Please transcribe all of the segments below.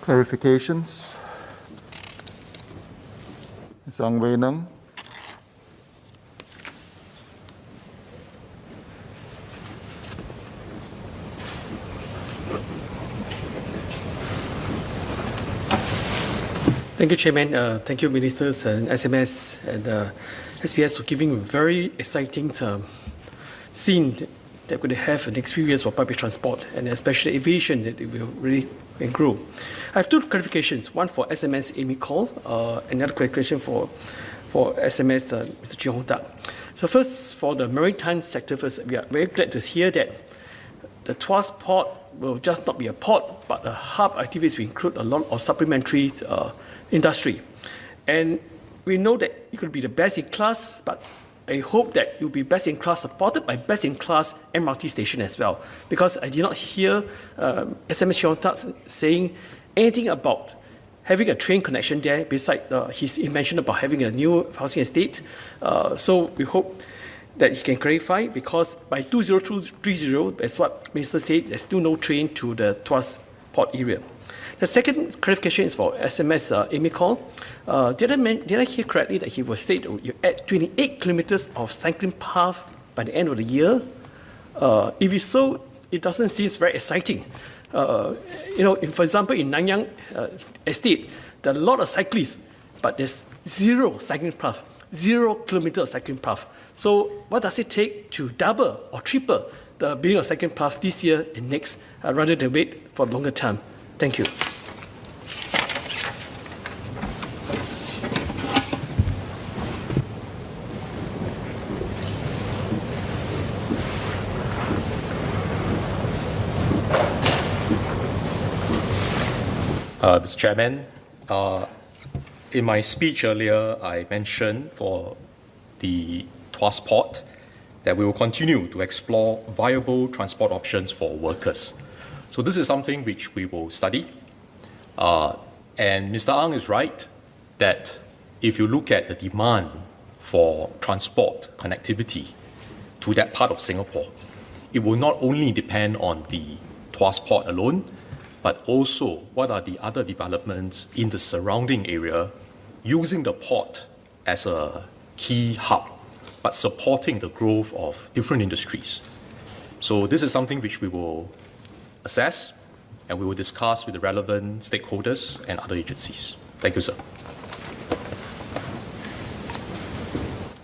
Clarifications? Ms. Ang Wei Nang. Thank you, Chairman. Thank you, Ministers and SMS and SPS for giving a very exciting scene that we're going to have in the next few years for public transport and especially aviation that it will really grow. I have two clarifications, one for SMS Amy Call, another clarification for SMS Mr. Chee Hong Tat. So first, for the maritime sector first, we are very glad to hear that the Tuas port will just not be a port, but a hub activities will include a lot of supplementary industry. And we know that it could be the best in class, but I hope that it will be best in class supported by best in class MRT station as well. Because I did not hear SMS Chee Hong Tat saying anything about having a train connection there beside he mentioned about having a new housing estate. So we hope that he can clarify, because by 2030, as what Minister said, there's still no train to the Tuas port area. The second clarification is for SMS Amy Call. Did I hear correctly that he was saying you add 28 kilometers of cycling path by the end of the year? If it's so, it doesn't seem very exciting. For example, in Nanyang Estate, there are a lot of cyclists, but there's zero cycling path, 0 kilometer of cycling path. So what does it take to double or triple the building of cycling path this year and next, rather than wait for longer term? Thank you. Mr. Chairman, in my speech earlier, I mentioned for the Tuas Port that we will continue to explore viable transport options for workers. So this is something which we will study. And Mr. Ang is right that if you look at the demand for transport connectivity to that part of Singapore, it will not only depend on the Tuas Port alone, but also what are the other developments in the surrounding area using the port as a key hub, but supporting the growth of different industries. So this is something which we will assess and we will discuss with the relevant stakeholders and other agencies. Thank you, sir.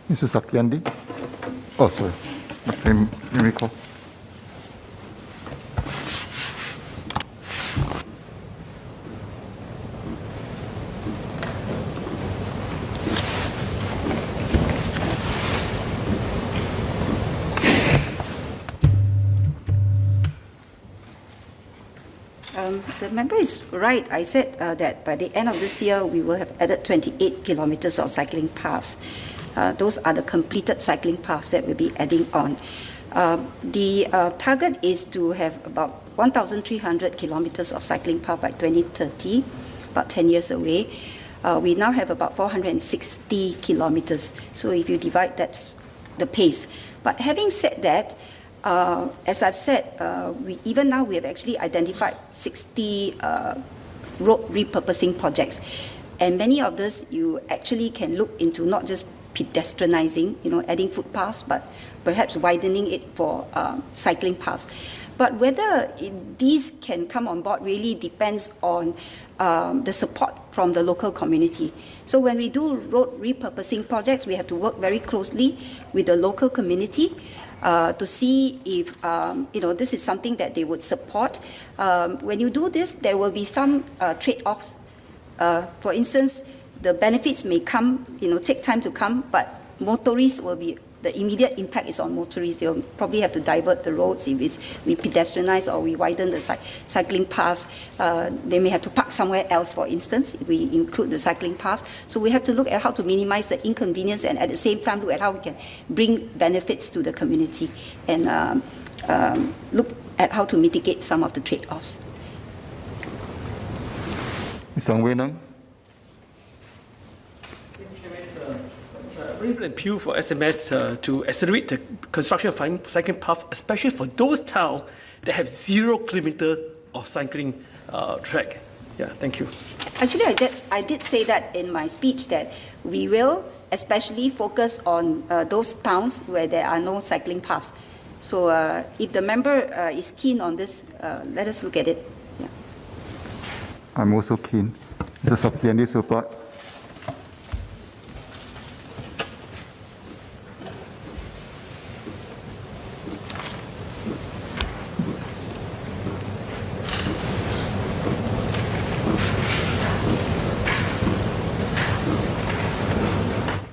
Mrs. Sakyandi. Oh, sorry. Let me call. The member is right. I said that by the end of this year, we will have added 28 kilometers of cycling paths. Those are the completed cycling paths that we'll be adding on. The target is to have about 1,300 kilometers of cycling path by 2030, about 10 years away. We now have about 460 kilometers. So if you divide, that's the pace. But having said that, as I've said, even now we have actually identified 60 road repurposing projects. And many of those you actually can look into not just pedestrianizing, adding footpaths, but perhaps widening it for cycling paths. But whether these can come on board really depends on the support from the local community. So when we do road repurposing projects, we have to work very closely with the local community to see if this is something that they would support. When you do this, there will be some trade-offs. For instance, the benefits may come, take time to come, but motorists will be, the immediate impact is on motorists. They'll probably have to divert the roads if we pedestrianize or we widen the cycling paths. They may have to park somewhere else, for instance, if we include the cycling paths. So we have to look at how to minimize the inconvenience and at the same time look at how we can bring benefits to the community and look at how to mitigate some of the trade-offs. Ms. Ang Wei Nang. Very appeal for SMS to accelerate the construction of cycling path, especially for those towns that have 0 kilometer of cycling track. Yeah, thank you. Actually, I did say that in my speech, that we will especially focus on those towns where there are no cycling paths. So if the member is keen on this, let us look at it. Yeah. I'm also keen. Mr. Saktiandi support.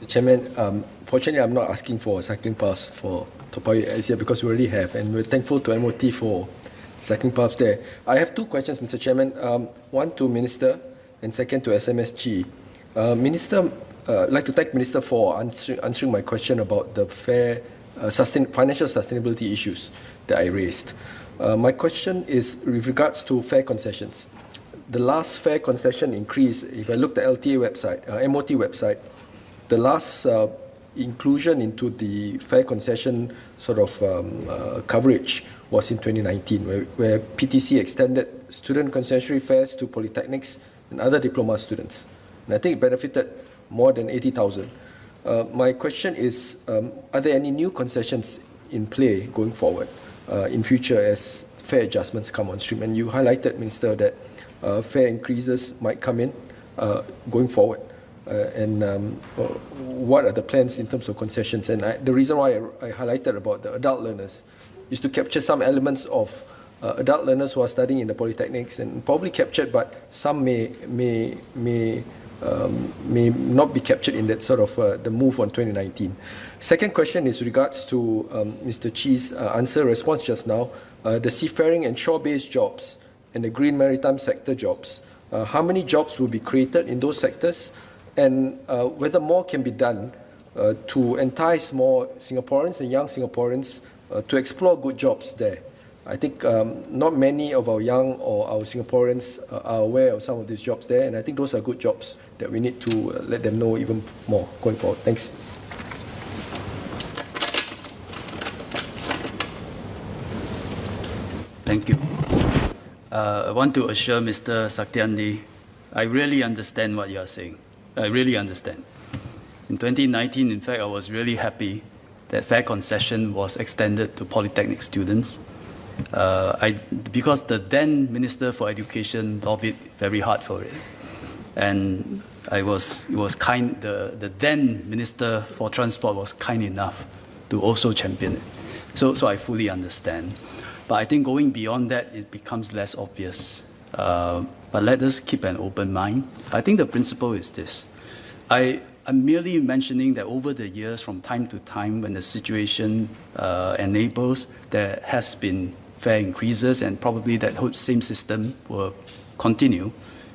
Chairman, fortunately, I'm not asking for a cycling pass for Toa Payoh area because we already have, and we're thankful to MOT for cycling paths there. I have two questions, Mr. Chairman. One to Minister, and second to SMSG. Minister, I'd like to thank Minister for answering my question about the financial sustainability issues that I raised. My question is with regards to fare concessions. The last fare concession increase, if I look at the LTA website, MOT website, the last inclusion into the fare concession sort of coverage was in 2019, where PTC extended student concessionary fares to polytechnics and other diploma students. And I think it benefited more than 80,000. My question is, are there any new concessions in play going forward in future as fare adjustments come on stream? And you highlighted, Minister, that fare increases might come in going forward. What are the plans in terms of concessions? And the reason why I highlighted about the adult learners is to capture some elements of adult learners who are studying in the polytechnics, and probably captured, but some may not be captured in that sort of the move on 2019. Second question is regards to Mr. Chee's response just now, the seafaring and shore-based jobs and the green maritime sector jobs. How many jobs will be created in those sectors? And whether more can be done to entice more Singaporeans and young Singaporeans to explore good jobs there. I think not many of our young or our Singaporeans are aware of some of these jobs there, and I think those are good jobs that we need to let them know even more going forward. Thanks. Thank you. I want to assure Mr. Saktiandi, I really understand what you are saying. I really understand. In 2019, in fact, I was really happy that fare concession was extended to polytechnic students. Because the then Minister for Education lobbied very hard for it. And the then Minister for Transport was kind enough to also champion it. So I fully understand. But I think going beyond that, it becomes less obvious. But let us keep an open mind. I think the principle is this. I'm merely mentioning that over the years, from time to time, when the situation enables, there has been fare increases, and probably that whole same system will continue.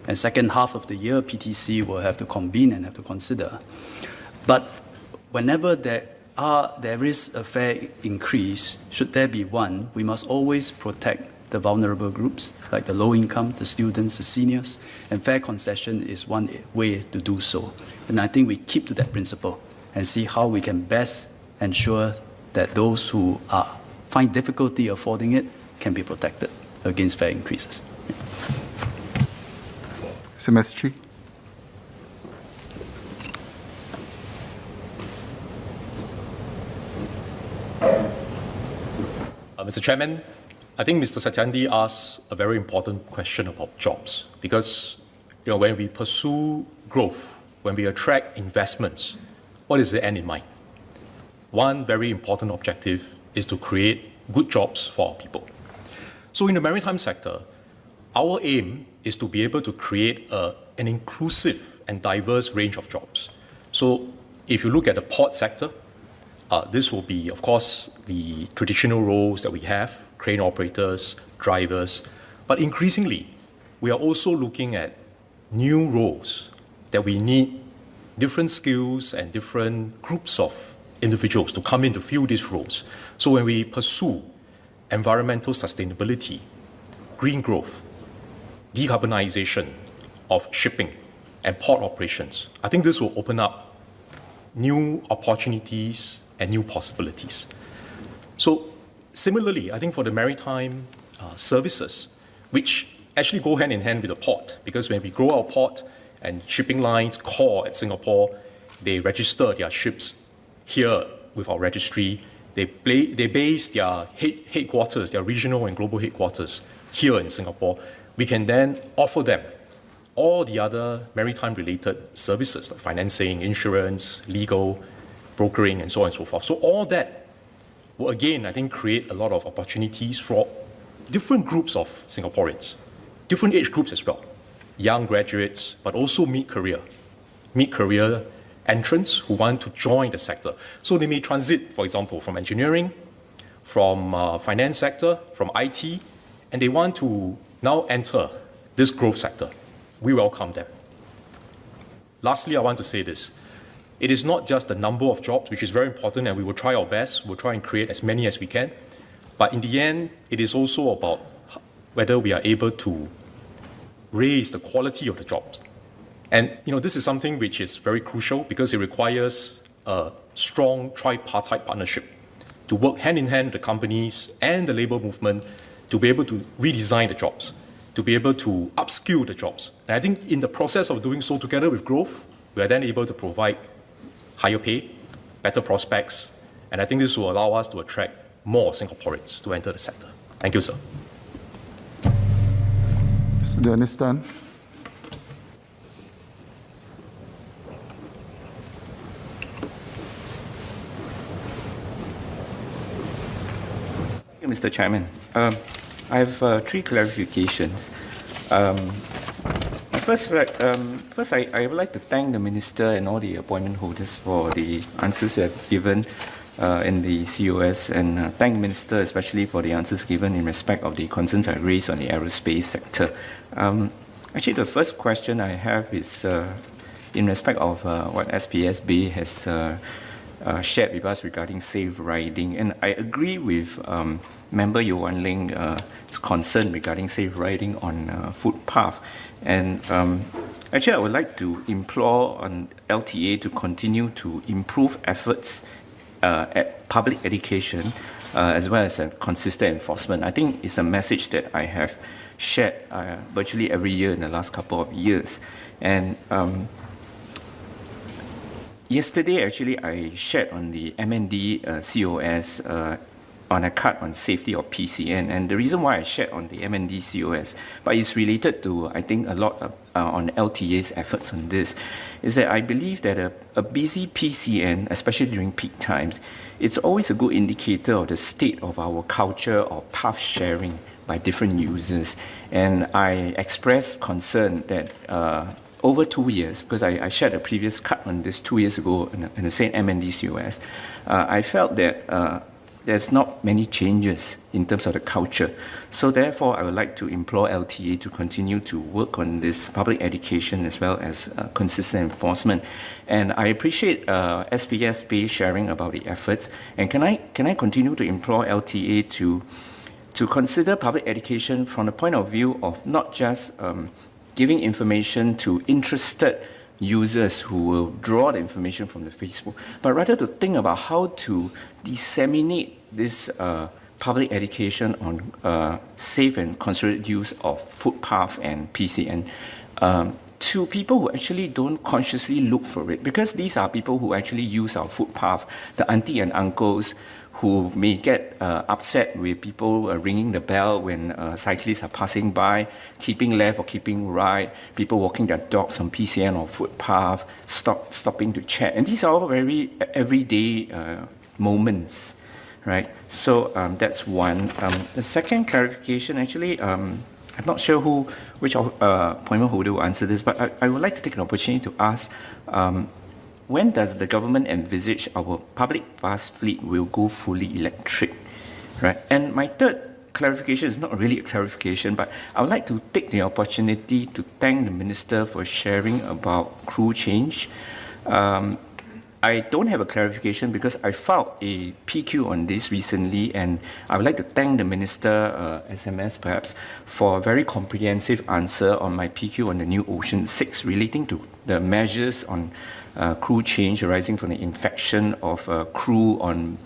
And second half of the year, PTC will have to convene and have to consider. But whenever there is a fare increase, should there be one, we must always protect the vulnerable groups, like the low income, the students, the seniors, and fare concession is one way to do so. And I think we keep to that principle and see how we can best ensure that those who find difficulty affording it can be protected against fare increases. SMSG. Mr. Chairman, I think Mr. Satyandi asked a very important question about jobs, because when we pursue growth, when we attract investments, what is the end in mind? One very important objective is to create good jobs for our people. So in the maritime sector, our aim is to be able to create an inclusive and diverse range of jobs. So if you look at the port sector, this will be, of course, the traditional roles that we have, crane operators, drivers, but increasingly, we are also looking at new roles that we need different skills and different groups of individuals to come in to fill these roles. So when we pursue environmental sustainability, green growth, decarbonization of shipping and port operations, I think this will open up new opportunities and new possibilities. So similarly, I think for the maritime services, which actually go hand in hand with the port, because when we grow our port and shipping lines core at Singapore, they register their ships here with our registry. They base their headquarters, their regional and global headquarters here in Singapore. We can then offer them all the other maritime-related services like financing, insurance, legal, brokering, and so on and so forth. So all that will, again, I think, create a lot of opportunities for different groups of Singaporeans, different age groups as well, young graduates, but also mid-career entrants who want to join the sector. So they may transit, for example, from engineering, from finance sector, from IT, and they want to now enter this growth sector. We welcome them. Lastly, I want to say this. It is not just the number of jobs, which is very important, and we will try our best. We'll try and create as many as we can. But in the end, it is also about whether we are able to raise the quality of the jobs. And this is something which is very crucial because it requires a strong tripartite partnership to work hand in hand with the companies and the labor movement to be able to redesign the jobs, to be able to upskill the jobs. And I think in the process of doing so together with growth, we are then able to provide higher pay, better prospects, and I think this will allow us to attract more Singaporeans to enter the sector. Thank you, sir. Mr. Dennis Tan. Thank you, Mr. Chairman. I have three clarifications. First, I would like to thank the Minister and all the appointment holders for the answers you have given in the COS, and thank the Minister especially for the answers given in respect of the concerns I raised on the aerospace sector. Actually, the first question I have is in respect of what SPSB has shared with us regarding safe riding, and I agree with Member Yeo Wan Ling's concern regarding safe riding on footpath. And actually, I would like to implore on LTA to continue to improve efforts at public education as well as consistent enforcement. I think it's a message that I have shared virtually every year in the last couple of years. And yesterday, actually, I shared on the MND COS on a cut on safety of PCN. And the reason why I shared on the MND COS, but it's related to, I think, a lot of, on LTA's efforts on this, is that I believe that a busy PCN, especially during peak times, it's always a good indicator of the state of our culture of path sharing by different users. And I expressed concern that over 2 years, because I shared a previous cut on this 2 years ago in the same MND COS, I felt that there's not many changes in terms of the culture. So therefore, I would like to implore LTA to continue to work on this public education as well as consistent enforcement. And I appreciate SPSB sharing about the efforts. And can I continue to implore LTA to consider public education from the point of view of not just giving information to interested users who will draw the information from the Facebook, but rather to think about how to disseminate this public education on safe and considerate use of footpath and PCN to people who actually don't consciously look for it, because these are people who actually use our footpath, the auntie and uncles who may get upset with people ringing the bell when cyclists are passing by, keeping left or keeping right, people walking their dogs on PCN or footpath, stopping to chat. And these are all very everyday moments, right? So that's one. The second clarification, actually, I'm not sure which appointment holder will answer this, but I would like to take an opportunity to ask, when does the government envisage our public bus fleet will go fully electric, right? And my third clarification is not really a clarification, but I would like to take the opportunity to thank the Minister for sharing about crew change. I don't have a clarification because I filed a PQ on this recently, and I would like to thank the Minister, SMS perhaps, for a very comprehensive answer on my PQ on the new Ocean 6 relating to the measures on crew change arising from the infection of crew on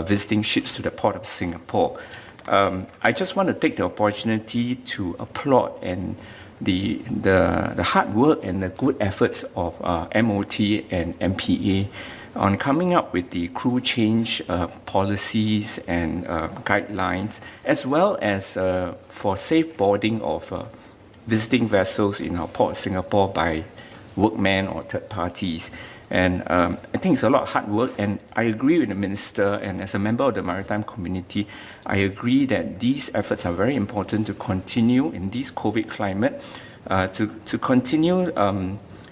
visiting ships to the port of Singapore. I just want to take the opportunity to applaud and the hard work and the good efforts of MOT and MPA on coming up with the crew change policies and guidelines, as well as for safe boarding of visiting vessels in our port of Singapore by workmen or third parties. And I think it's a lot of hard work, and I agree with the Minister, and as a member of the maritime community, I agree that these efforts are very important to continue in this COVID climate, to continue.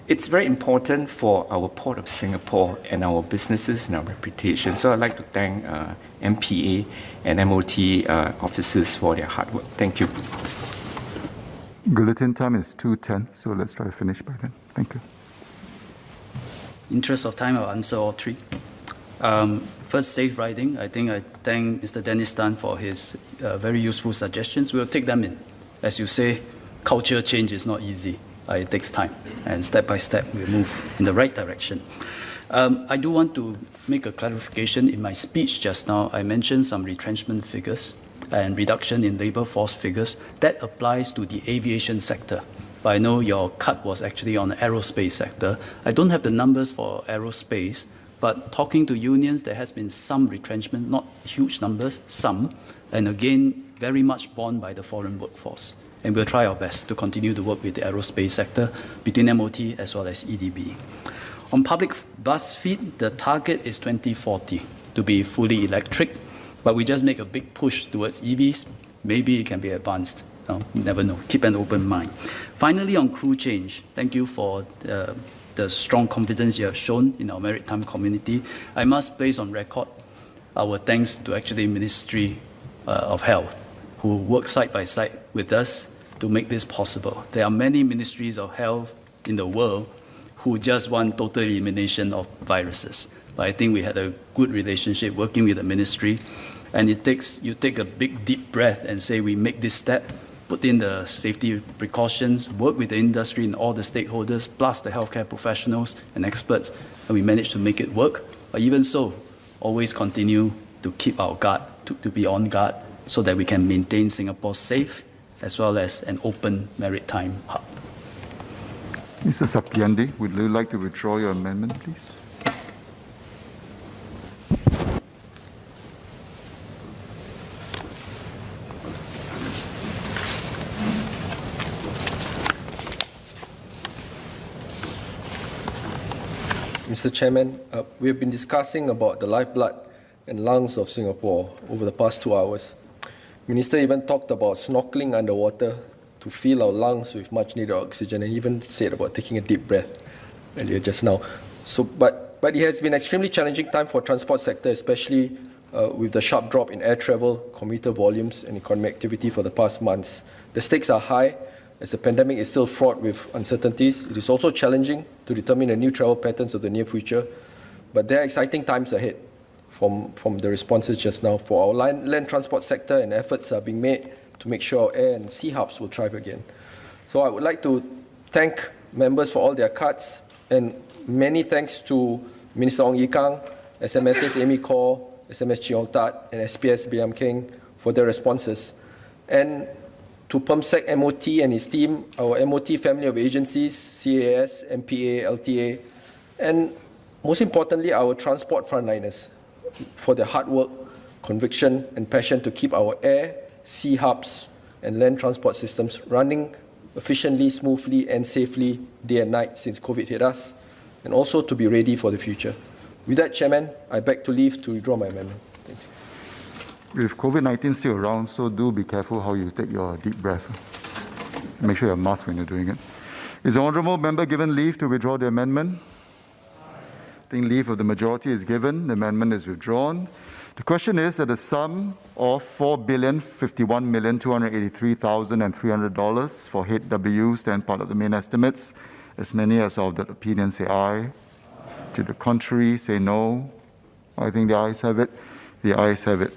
It's very important for our Port of Singapore and our businesses and our reputation. So I'd like to thank MPA and MOT officers for their hard work. Thank you. Bulletin time is 2:10, so let's try to finish by then. Thank you. Interest of time, I'll answer all three. First, safe riding. I think I thank Mr. Dennis Tan for his very useful suggestions. We'll take them in. As you say, culture change is not easy. It takes time, and step by step, we move in the right direction. I do want to make a clarification. In my speech just now, I mentioned some retrenchment figures and reduction in labor force figures. That applies to the aviation sector. But I know your cut was actually on the aerospace sector. I don't have the numbers for aerospace, but talking to unions, there has been some retrenchment, not huge numbers, some, and again, very much borne by the foreign workforce. And we'll try our best to continue to work with the aerospace sector between MOT as well as EDB. On public bus fleet, the target is 2040 to be fully electric, but we just make a big push towards EVs. Maybe it can be advanced. No, never know. Keep an open mind. Finally, on crew change, thank you for the strong confidence you have shown in our maritime community. I must place on record our thanks to actually Ministry of Health, who work side by side with us to make this possible. There are many ministries of health in the world who just want total elimination of viruses. But I think we had a good relationship working with the ministry, and you take a big deep breath and say we make this step, put in the safety precautions, work with the industry and all the stakeholders, plus the healthcare professionals and experts, and we managed to make it work. But even so, always continue to keep our guard, to be on guard, so that we can maintain Singapore safe as well as an open maritime hub. Mr. Satyandi, would you like to withdraw your amendment, please? Mr. Chairman, we have been discussing about the lifeblood and lungs of Singapore over the past 2 hours. Minister even talked about snorkeling underwater to fill our lungs with much needed oxygen, and even said about taking a deep breath earlier just now. But it has been an extremely challenging time for transport sector, especially with the sharp drop in air travel, commuter volumes, and economic activity for the past months. The stakes are high, as the pandemic is still fraught with uncertainties. It is also challenging to determine the new travel patterns of the near future, but there are exciting times ahead from the responses just now for our land transport sector, and efforts are being made to make sure our air and sea hubs will thrive again. So I would like to thank members for all their cuts, and many thanks to Minister Ong Ye Kung, SMS's Amy Kaur, SMS Cheong Tat, and SPS Biam Keng for their responses. And to PERMSEC MOT and his team, our MOT family of agencies, CAS, MPA, LTA, and most importantly, our transport frontliners for their hard work, conviction, and passion to keep our air, sea hubs, and land transport systems running efficiently, smoothly, and safely day and night since COVID hit us, and also to be ready for the future. With that, Chairman, I beg to leave to withdraw my amendment. Thanks. With COVID-19 still around, so do be careful how you take your deep breath. Make sure you have a mask when you're doing it. Is the honourable member given leave to withdraw the amendment? I think leave of the majority is given. The amendment is withdrawn. The question is that the sum of $4,051,283,300 for head W stand part of the main estimates. As many as of that opinion say aye. To the contrary, say no. I think the ayes have it. The ayes have it.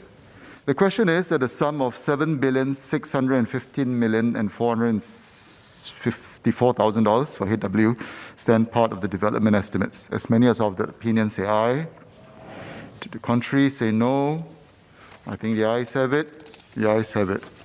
The question is that the sum of $7,615,454,000 for head W stand part of the development estimates. As many as of that opinion say aye. To the contrary, say no. I think the ayes have it. The ayes have it.